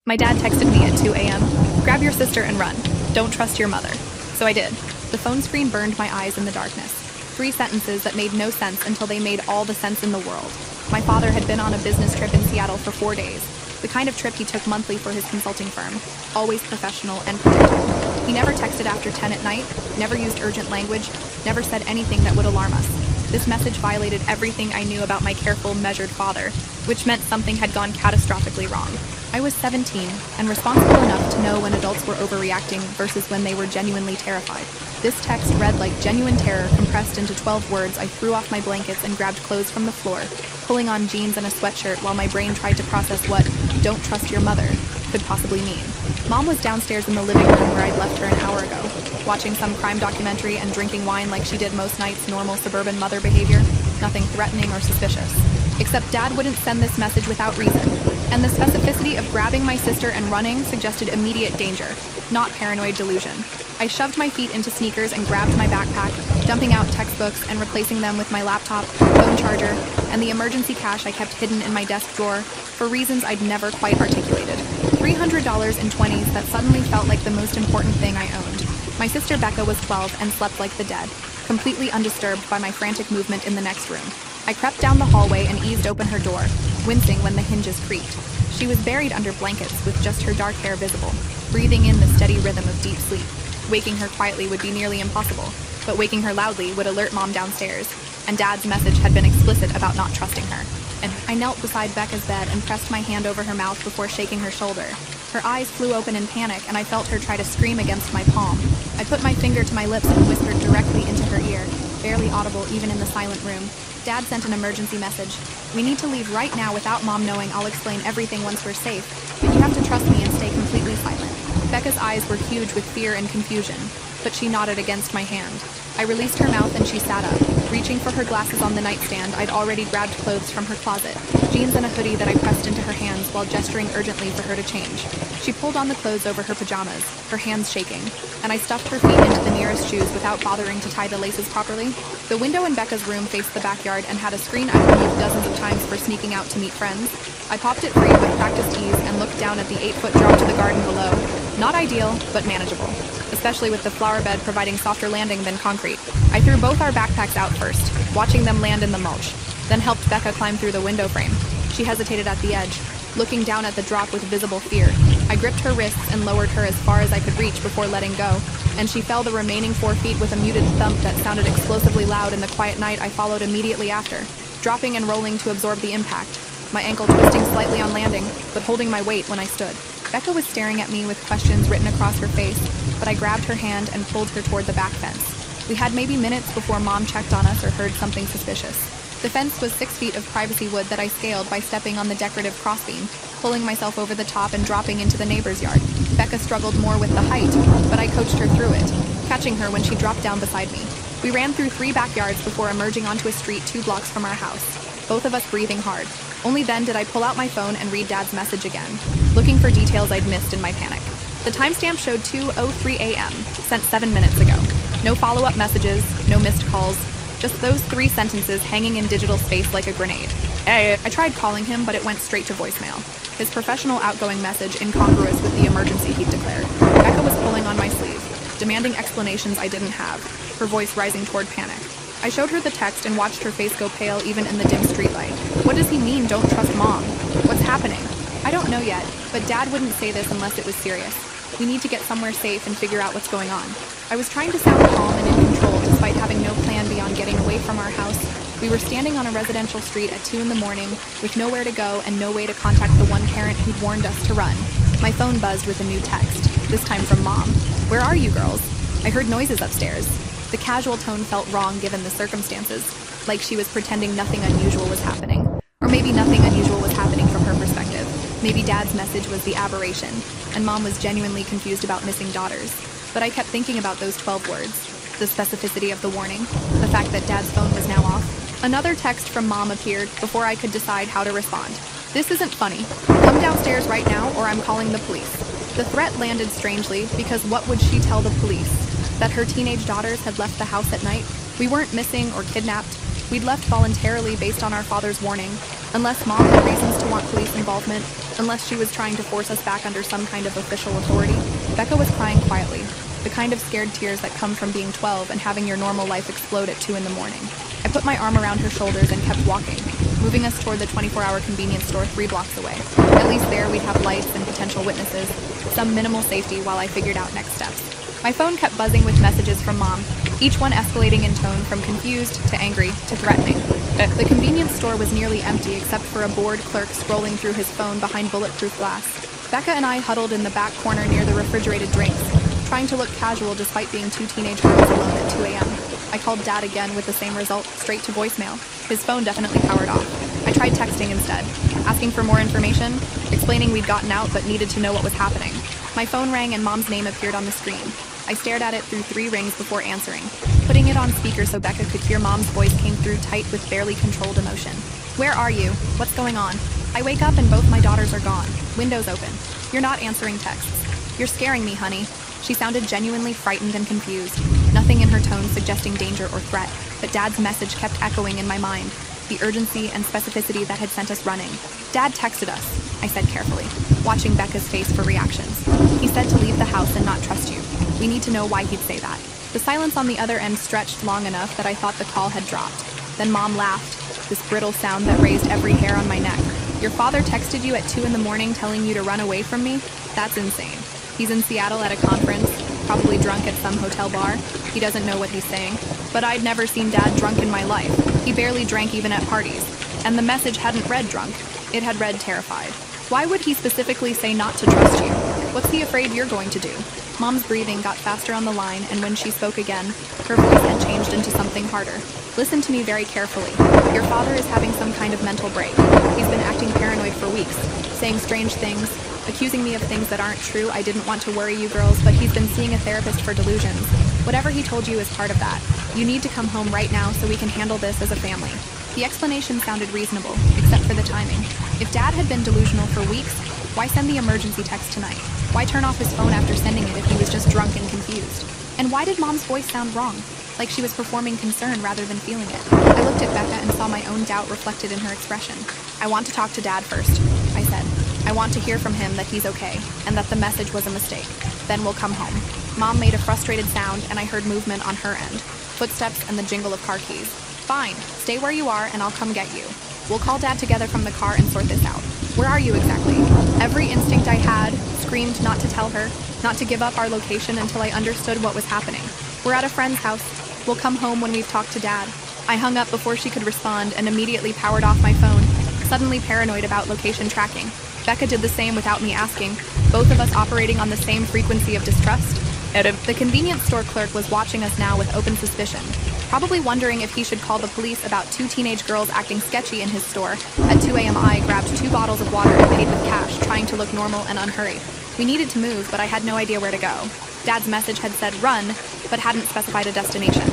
My dad texted me at 2 a.m. Grab your sister and run. Don't trust your mother. So I did. The phone screen burned my eyes in the darkness. 3 sentences that made no sense until they made all the sense in the world. My father had been on a business trip in Seattle for 4 days. The kind of trip he took monthly for his consulting firm. Always professional and predictable. He never texted after 10 at night, never used urgent language, never said anything that would alarm us. This message violated everything I knew about my careful, measured father, which meant something had gone catastrophically wrong. I was 17 and responsible enough to know when adults were overreacting versus when they were genuinely terrified. This text read like genuine terror compressed into 12 words. I threw off my blankets and grabbed clothes from the floor, pulling on jeans and a sweatshirt while my brain tried to process what "don't trust your mother" could possibly mean. Mom was downstairs in the living room where I'd left her an hour ago, watching some crime documentary and drinking wine like she did most nights. Normal suburban mother behavior, nothing threatening or suspicious. Except Dad wouldn't send this message without reason, and the specificity of grabbing my sister and running suggested immediate danger, not paranoid delusion. I shoved my feet into sneakers and grabbed my backpack, dumping out textbooks and replacing them with my laptop, phone charger, and the emergency cash I kept hidden in my desk drawer for reasons I'd never quite articulated. $300 in 20s that suddenly felt like the most important thing I owned. My sister Becca was 12 and slept like the dead, completely undisturbed by my frantic movement in the next room. I crept down the hallway and eased open her door, wincing when the hinges creaked. She was buried under blankets with just her dark hair visible, breathing in the steady rhythm of deep sleep. Waking her quietly would be nearly impossible, but waking her loudly would alert Mom downstairs, and Dad's message had been explicit about not trusting her. And I knelt beside Becca's bed and pressed my hand over her mouth before shaking her shoulder. Her eyes flew open in panic, and I felt her try to scream against my palm. I put my finger to my lips and whispered directly into her ear, barely audible even in the silent room. Dad sent an emergency message. We need to leave right now without Mom knowing. I'll explain everything once we're safe, but you have to trust me and stay completely silent. Becca's eyes were huge with fear and confusion, but she nodded against my hand. I released her mouth and she sat up, reaching for her glasses on the nightstand. I'd already grabbed clothes from her closet, jeans and a hoodie that I pressed into her hands while gesturing urgently for her to change. She pulled on the clothes over her pajamas, her hands shaking, and I stuffed her feet into the nearest shoes without bothering to tie the laces properly. The window in Becca's room faced the backyard and had a screen I'd removed dozens of times for sneaking out to meet friends. I popped it free with practiced ease and looked down at the 8-foot drop to the garden below. Not ideal, but manageable, especially with the flower bed providing softer landing than concrete. I threw both our backpacks out first, watching them land in the mulch, then helped Becca climb through the window frame. She hesitated at the edge, looking down at the drop with visible fear. I gripped her wrists and lowered her as far as I could reach before letting go, and she fell the remaining 4 feet with a muted thump that sounded explosively loud in the quiet night. I followed immediately after, dropping and rolling to absorb the impact, my ankle twisting slightly on landing, but holding my weight when I stood. Becca was staring at me with questions written across her face, but I grabbed her hand and pulled her toward the back fence. We had maybe minutes before Mom checked on us or heard something suspicious. The fence was 6 feet of privacy wood that I scaled by stepping on the decorative crossbeam, pulling myself over the top and dropping into the neighbor's yard. Becca struggled more with the height, but I coached her through it, catching her when she dropped down beside me. We ran through 3 backyards before emerging onto a street 2 blocks from our house, both of us breathing hard. Only then did I pull out my phone and read Dad's message again, looking for details I'd missed in my panic. The timestamp showed 2:03 a.m., sent 7 minutes ago. No follow-up messages, no missed calls, just those 3 sentences hanging in digital space like a grenade. I tried calling him, but it went straight to voicemail. His professional outgoing message incongruous with the emergency he'd declared. Becca was pulling on my sleeve, demanding explanations I didn't have, her voice rising toward panic. I showed her the text and watched her face go pale even in the dim streetlight. What does he mean, don't trust Mom? What's happening? I don't know yet, but Dad wouldn't say this unless it was serious. We need to get somewhere safe and figure out what's going on. I was trying to sound calm and in control despite having no plan beyond getting away from our house. We were standing on a residential street at 2 in the morning with nowhere to go and no way to contact the one parent who'd warned us to run. My phone buzzed with a new text, this time from Mom. Where are you girls? I heard noises upstairs. The casual tone felt wrong given the circumstances, like she was pretending nothing unusual was happening. Or maybe nothing unusual was happening from her perspective. Maybe Dad's message was the aberration, and Mom was genuinely confused about missing daughters. But I kept thinking about those 12 words, the specificity of the warning, the fact that Dad's phone was now off. Another text from Mom appeared before I could decide how to respond. This isn't funny. Come downstairs right now or I'm calling the police. The threat landed strangely because what would she tell the police? That her teenage daughters had left the house at night? We weren't missing or kidnapped. We'd left voluntarily based on our father's warning, Unless Mom had reasons to want police involvement, unless she was trying to force us back under some kind of official authority, Becca was crying quietly, the kind of scared tears that come from being 12 and having your normal life explode at 2 in the morning. I put my arm around her shoulders and kept walking, moving us toward the 24-hour convenience store 3 blocks away. At least there we'd have lights and potential witnesses, some minimal safety while I figured out next steps. My phone kept buzzing with messages from Mom, each one escalating in tone from confused to angry to threatening. The convenience store was nearly empty except for a bored clerk scrolling through his phone behind bulletproof glass. Becca and I huddled in the back corner near the refrigerated drinks, trying to look casual despite being 2 teenage girls alone at 2 a.m. I called Dad again with the same result, straight to voicemail. His phone definitely powered off. I tried texting instead, asking for more information, explaining we'd gotten out but needed to know what was happening. My phone rang and Mom's name appeared on the screen. I stared at it through 3 rings before answering. Putting it on speaker so Becca could hear Mom's voice came through tight with barely controlled emotion. Where are you? What's going on? I wake up and both my daughters are gone. Windows open. You're not answering texts. You're scaring me, honey. She sounded genuinely frightened and confused, nothing in her tone suggesting danger or threat, but Dad's message kept echoing in my mind, the urgency and specificity that had sent us running. Dad texted us, I said carefully, watching Becca's face for reactions. He said to leave the house and not trust you. We need to know why he'd say that. The silence on the other end stretched long enough that I thought the call had dropped. Then Mom laughed, this brittle sound that raised every hair on my neck. Your father texted you at 2 in the morning telling you to run away from me? That's insane. He's in Seattle at a conference, probably drunk at some hotel bar. He doesn't know what he's saying. But I'd never seen Dad drunk in my life. He barely drank even at parties. And the message hadn't read drunk. It had read terrified. Why would he specifically say not to trust you? What's he afraid you're going to do? Mom's breathing got faster on the line, and when she spoke again, her voice had changed into something harder. Listen to me very carefully. Your father is having some kind of mental break. He's been acting paranoid for weeks, saying strange things, accusing me of things that aren't true. I didn't want to worry you girls, but he's been seeing a therapist for delusions. Whatever he told you is part of that. You need to come home right now so we can handle this as a family. The explanation sounded reasonable, except for the timing. If Dad had been delusional for weeks, why send the emergency text tonight? Why turn off his phone after sending it if he was just drunk and confused? And why did Mom's voice sound wrong? Like she was performing concern rather than feeling it. I looked at Becca and saw my own doubt reflected in her expression. I want to talk to Dad first, I said. I want to hear from him that he's okay, and that the message was a mistake. Then we'll come home. Mom made a frustrated sound, and I heard movement on her end. Footsteps and the jingle of car keys. Fine, stay where you are and I'll come get you. We'll call Dad together from the car and sort this out. Where are you exactly? Every instinct I had screamed not to tell her, not to give up our location until I understood what was happening. We're at a friend's house. We'll come home when we've talked to Dad. I hung up before she could respond and immediately powered off my phone, suddenly paranoid about location tracking. Becca did the same without me asking, both of us operating on the same frequency of distrust. The convenience store clerk was watching us now with open suspicion, probably wondering if he should call the police about 2 teenage girls acting sketchy in his store. At 2 a.m. I grabbed 2 bottles of water and paid with cash, trying to look normal and unhurried. We needed to move, but I had no idea where to go. Dad's message had said run, but hadn't specified a destination.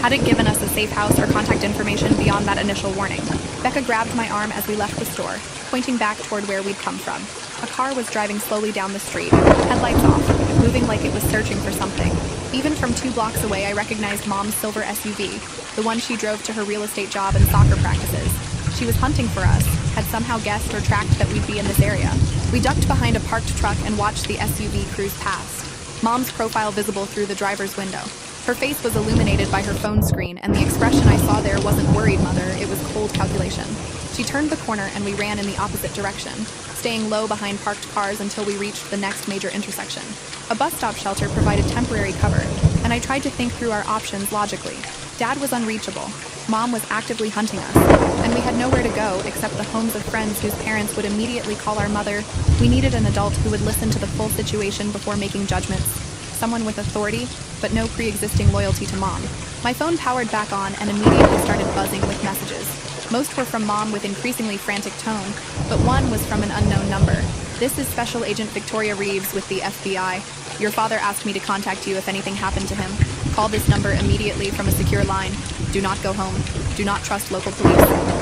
Hadn't given us a safe house or contact information beyond that initial warning. Becca grabbed my arm as we left the store, pointing back toward where we'd come from. A car was driving slowly down the street, headlights off, moving like it was searching for something. Even from 2 blocks away, I recognized Mom's silver SUV, the one she drove to her real estate job and soccer practices. She was hunting for us, had somehow guessed or tracked that we'd be in this area. We ducked behind a parked truck and watched the SUV cruise past, Mom's profile visible through the driver's window. Her face was illuminated by her phone screen, and the expression I saw there wasn't worried mother, it was cold calculation. She turned the corner and we ran in the opposite direction, staying low behind parked cars until we reached the next major intersection. A bus stop shelter provided temporary cover, and I tried to think through our options logically. Dad was unreachable. Mom was actively hunting us, and we had nowhere to go except the homes of friends whose parents would immediately call our mother. We needed an adult who would listen to the full situation before making judgments. Someone with authority, but no pre-existing loyalty to Mom. My phone powered back on and immediately started buzzing with messages. Most were from Mom with increasingly frantic tone, but one was from an unknown number. This is Special Agent Victoria Reeves with the FBI. Your father asked me to contact you if anything happened to him. Call this number immediately from a secure line. Do not go home. Do not trust local police.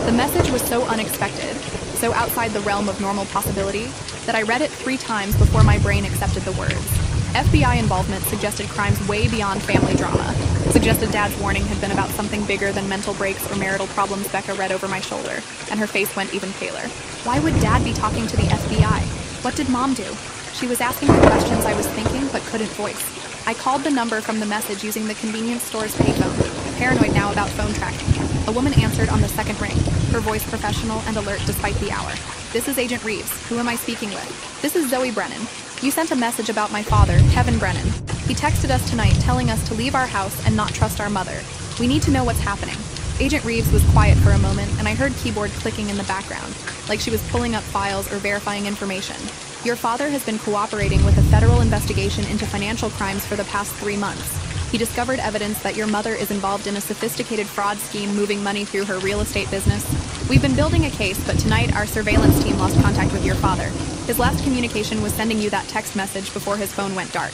The message was so unexpected, so outside the realm of normal possibility, that I read it 3 times before my brain accepted the words. FBI involvement suggested crimes way beyond family drama, Suggested Dad's warning had been about something bigger than mental breaks or marital problems. Becca read over my shoulder, and her face went even paler. Why would Dad be talking to the FBI? What did Mom do? She was asking the questions I was thinking but couldn't voice. I called the number from the message using the convenience store's payphone, paranoid now about phone tracking. A woman answered on the second ring, her voice professional and alert despite the hour. This is Agent Reeves. Who am I speaking with? This is Zoe Brennan. You sent a message about my father, Kevin Brennan. He texted us tonight telling us to leave our house and not trust our mother. We need to know what's happening. Agent Reeves was quiet for a moment, and I heard keyboard clicking in the background, like she was pulling up files or verifying information. Your father has been cooperating with a federal investigation into financial crimes for the past 3 months. He discovered evidence that your mother is involved in a sophisticated fraud scheme moving money through her real estate business. We've been building a case, but tonight our surveillance team lost contact with your father. His last communication was sending you that text message before his phone went dark.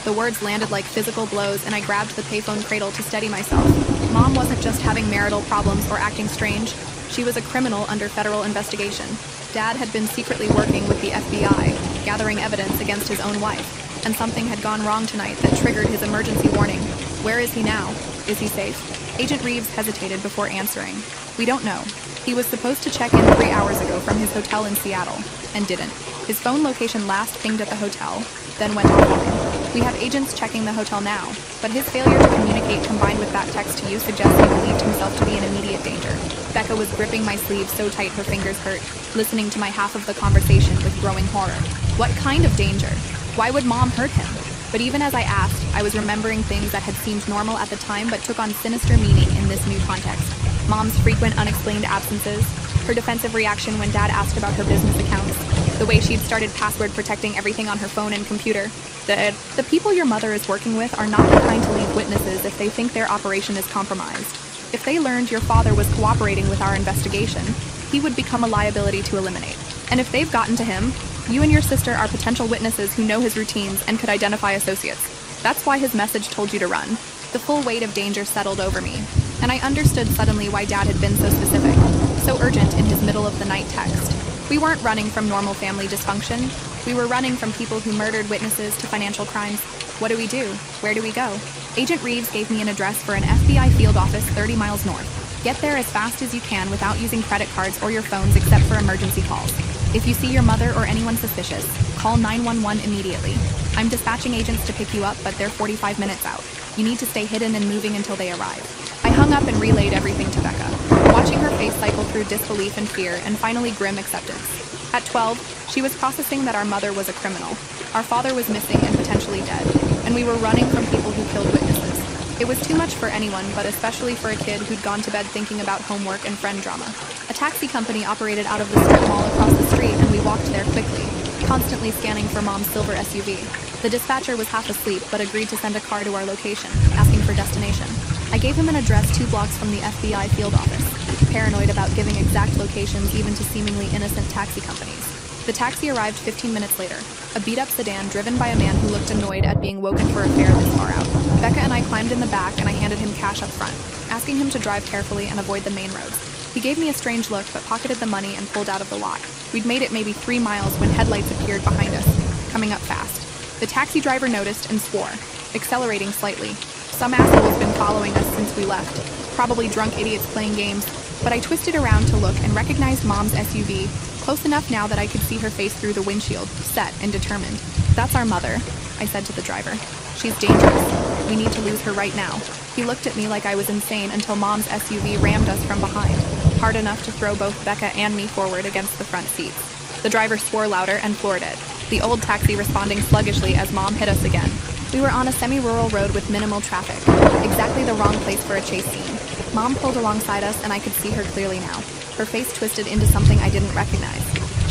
The words landed like physical blows, and I grabbed the payphone cradle to steady myself. Mom wasn't just having marital problems or acting strange. She was a criminal under federal investigation. Dad had been secretly working with the FBI, gathering evidence against his own wife. And something had gone wrong tonight that triggered his emergency warning. Where is he now? Is he safe? Agent Reeves hesitated before answering. We don't know. He was supposed to check in 3 hours ago from his hotel in Seattle, and didn't. His phone location last pinged at the hotel, then went offline. We have agents checking the hotel now, but his failure to communicate combined with that text to you suggests he believed himself to be in immediate danger. Becca was gripping my sleeve so tight her fingers hurt, listening to my half of the conversation with growing horror. What kind of danger? Why would Mom hurt him? But even as I asked, I was remembering things that had seemed normal at the time but took on sinister meaning in this new context. Mom's frequent unexplained absences, her defensive reaction when Dad asked about her business accounts, the way she'd started password protecting everything on her phone and computer. The people your mother is working with are not the kind to leave witnesses if they think their operation is compromised. If they learned your father was cooperating with our investigation, he would become a liability to eliminate. And if they've gotten to him, you and your sister are potential witnesses who know his routines and could identify associates. That's why his message told you to run. The full weight of danger settled over me, and I understood suddenly why Dad had been so specific, so urgent in his middle-of-the-night text. We weren't running from normal family dysfunction. We were running from people who murdered witnesses to financial crimes. What do we do? Where do we go? Agent Reeves gave me an address for an FBI field office 30 miles north. Get there as fast as you can without using credit cards or your phones except for emergency calls. If you see your mother or anyone suspicious, call 911 immediately. I'm dispatching agents to pick you up, but they're 45 minutes out. You need to stay hidden and moving until they arrive. I hung up and relayed everything to Becca, watching her face cycle through disbelief and fear and finally grim acceptance. At 12, she was processing that our mother was a criminal. Our father was missing and potentially dead, and we were running from people who killed witnesses. It was too much for anyone, but especially for a kid who'd gone to bed thinking about homework and friend drama. A taxi company operated out of the strip mall across the street, and we walked there quickly, constantly scanning for Mom's silver SUV. The dispatcher was half asleep, but agreed to send a car to our location, asking for destination. I gave him an address 2 blocks from the FBI field office, paranoid about giving exact locations even to seemingly innocent taxi companies. The taxi arrived 15 minutes later, a beat-up sedan driven by a man who looked annoyed at being woken for a fare this far out. Becca and I climbed in the back, and I handed him cash up front, asking him to drive carefully and avoid the main roads. He gave me a strange look, but pocketed the money and pulled out of the lot. We'd made it maybe 3 miles when headlights appeared behind us, coming up fast. The taxi driver noticed and swore, accelerating slightly. Some asshole's been following us since we left, probably drunk idiots playing games, but I twisted around to look and recognized Mom's SUV, close enough now that I could see her face through the windshield, set and determined. That's our mother, I said to the driver. She's dangerous. We need to lose her right now. He looked at me like I was insane until Mom's SUV rammed us from behind, hard enough to throw both Becca and me forward against the front seats. The driver swore louder and floored it, the old taxi responding sluggishly as Mom hit us again. We were on a semi-rural road with minimal traffic, exactly the wrong place for a chase scene. Mom pulled alongside us, and I could see her clearly now, her face twisted into something I didn't recognize.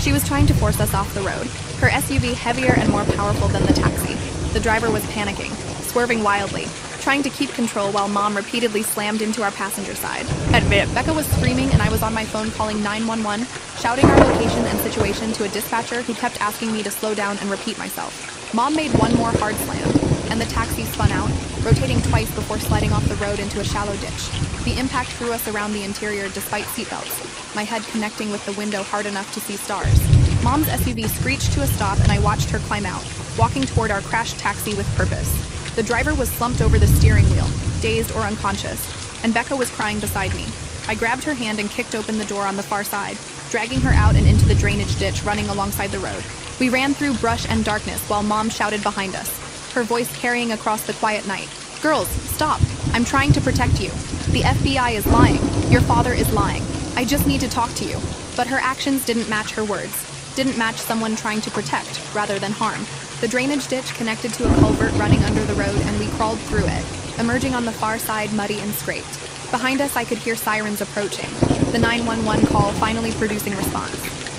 She was trying to force us off the road, her SUV heavier and more powerful than the taxi. The driver was panicking, swerving wildly, trying to keep control while Mom repeatedly slammed into our passenger side. Becca was screaming, and I was on my phone calling 911, shouting our location and situation to a dispatcher who kept asking me to slow down and repeat myself. Mom made one more hard slam, and the taxi spun out, rotating twice before sliding off the road into a shallow ditch. The impact threw us around the interior despite seatbelts, my head connecting with the window hard enough to see stars. Mom's SUV screeched to a stop, and I watched her climb out, walking toward our crashed taxi with purpose. The driver was slumped over the steering wheel, dazed or unconscious, and Becca was crying beside me. I grabbed her hand and kicked open the door on the far side, dragging her out and into the drainage ditch running alongside the road. We ran through brush and darkness while Mom shouted behind us, her voice carrying across the quiet night. "Girls, stop. I'm trying to protect you. The FBI is lying. Your father is lying. I just need to talk to you." But her actions didn't match her words, didn't match someone trying to protect rather than harm. The drainage ditch connected to a culvert running under the road, and we crawled through it, emerging on the far side muddy and scraped. Behind us, I could hear sirens approaching, the 911 call finally producing response.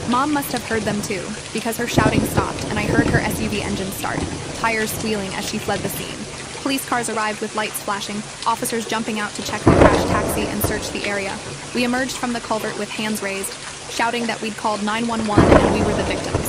Mom must have heard them too, because her shouting stopped and I heard her SUV engine start, tires squealing as she fled the scene. Police cars arrived with lights flashing, officers jumping out to check the crashed taxi and search the area. We emerged from the culvert with hands raised, shouting that we'd called 911 and we were the victims.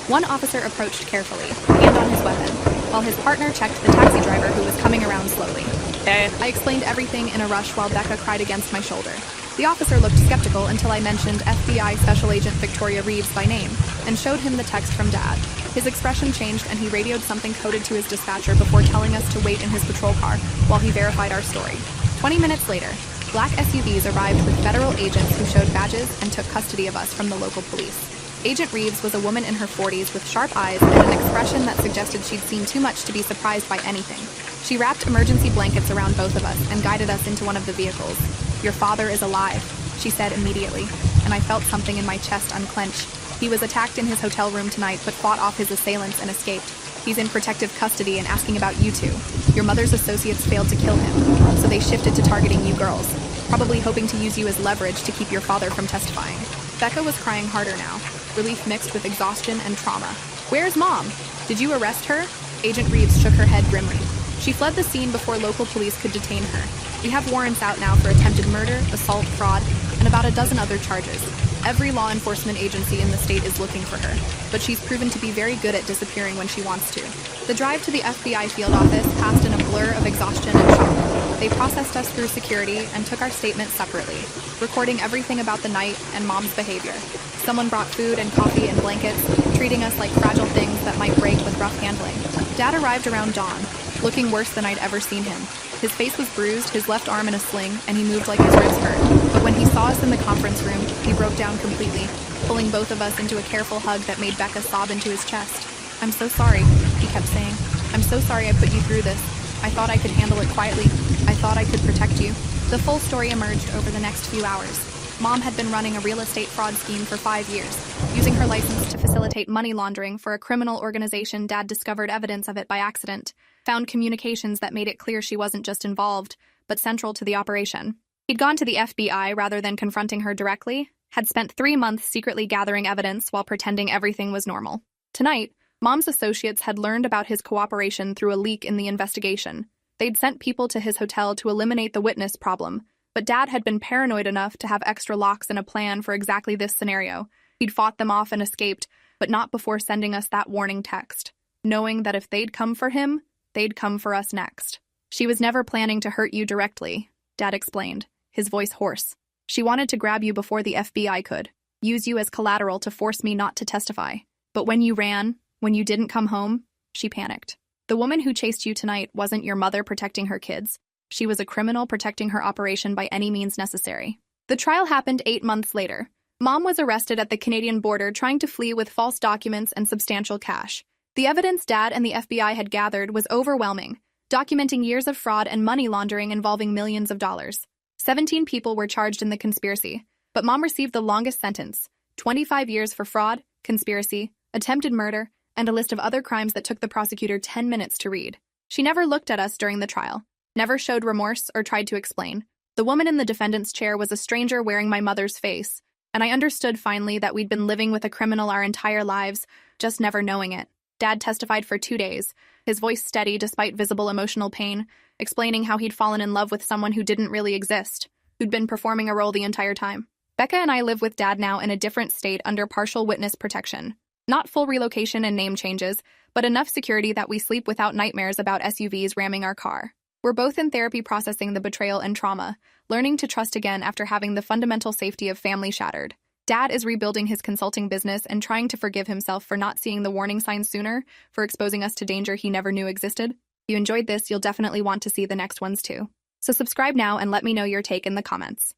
One officer approached carefully, hand on his weapon, while his partner checked the taxi driver who was coming around slowly. I explained everything in a rush while Becca cried against my shoulder. The officer looked skeptical until I mentioned FBI Special Agent Victoria Reeves by name and showed him the text from Dad. His expression changed and he radioed something coded to his dispatcher before telling us to wait in his patrol car while he verified our story. 20 minutes later, black SUVs arrived with federal agents who showed badges and took custody of us from the local police. Agent Reeves was a woman in her 40s with sharp eyes and an expression that suggested she'd seen too much to be surprised by anything. She wrapped emergency blankets around both of us and guided us into one of the vehicles. "Your father is alive," she said immediately, and I felt something in my chest unclench. "He was attacked in his hotel room tonight but fought off his assailants and escaped. He's in protective custody and asking about you two. Your mother's associates failed to kill him, so they shifted to targeting you girls, probably hoping to use you as leverage to keep your father from testifying." Becca was crying harder now, relief mixed with exhaustion and trauma. "Where's Mom? Did you arrest her?" Agent Reeves shook her head grimly. "She fled the scene before local police could detain her. We have warrants out now for attempted murder, assault, fraud, and about a dozen other charges. Every law enforcement agency in the state is looking for her, but she's proven to be very good at disappearing when she wants to." The drive to the FBI field office passed in a blur of exhaustion and shock. They processed us through security and took our statements separately, recording everything about the night and Mom's behavior. Someone brought food and coffee and blankets, treating us like fragile things that might break with rough handling. Dad arrived around dawn, looking worse than I'd ever seen him. His face was bruised, his left arm in a sling, and he moved like his ribs hurt. But when he saw us in the conference room, he broke down completely, pulling both of us into a careful hug that made Becca sob into his chest. "I'm so sorry," he kept saying. "I'm so sorry I put you through this. I thought I could handle it quietly. I thought I could protect you." The full story emerged over the next few hours. Mom had been running a real estate fraud scheme for 5 years, using her license to facilitate money laundering for a criminal organization. Dad discovered evidence of it by accident, found communications that made it clear she wasn't just involved, but central to the operation. He'd gone to the FBI rather than confronting her directly, had spent 3 months secretly gathering evidence while pretending everything was normal. Tonight, Mom's associates had learned about his cooperation through a leak in the investigation. They'd sent people to his hotel to eliminate the witness problem, but Dad had been paranoid enough to have extra locks and a plan for exactly this scenario. He'd fought them off and escaped, but not before sending us that warning text, knowing that if they'd come for him, they'd come for us next. "She was never planning to hurt you directly," Dad explained, his voice hoarse. "She wanted to grab you before the FBI could, use you as collateral to force me not to testify. But when you ran, when you didn't come home, she panicked. The woman who chased you tonight wasn't your mother protecting her kids. She was a criminal protecting her operation by any means necessary." The trial happened 8 months later. Mom was arrested at the Canadian border trying to flee with false documents and substantial cash. The evidence Dad and the FBI had gathered was overwhelming, documenting years of fraud and money laundering involving millions of dollars. 17 people were charged in the conspiracy, but Mom received the longest sentence, 25 years for fraud, conspiracy, attempted murder, and a list of other crimes that took the prosecutor 10 minutes to read. She never looked at us during the trial, never showed remorse or tried to explain. The woman in the defendant's chair was a stranger wearing my mother's face, and I understood finally that we'd been living with a criminal our entire lives, just never knowing it. Dad testified for 2 days, his voice steady despite visible emotional pain, explaining how he'd fallen in love with someone who didn't really exist, who'd been performing a role the entire time. Becca and I live with Dad now in a different state under partial witness protection. Not full relocation and name changes, but enough security that we sleep without nightmares about SUVs ramming our car. We're both in therapy processing the betrayal and trauma, learning to trust again after having the fundamental safety of family shattered. Dad is rebuilding his consulting business and trying to forgive himself for not seeing the warning signs sooner, for exposing us to danger he never knew existed. you enjoyed this, you'll definitely want to see the next ones too. So subscribe now and let me know your take in the comments.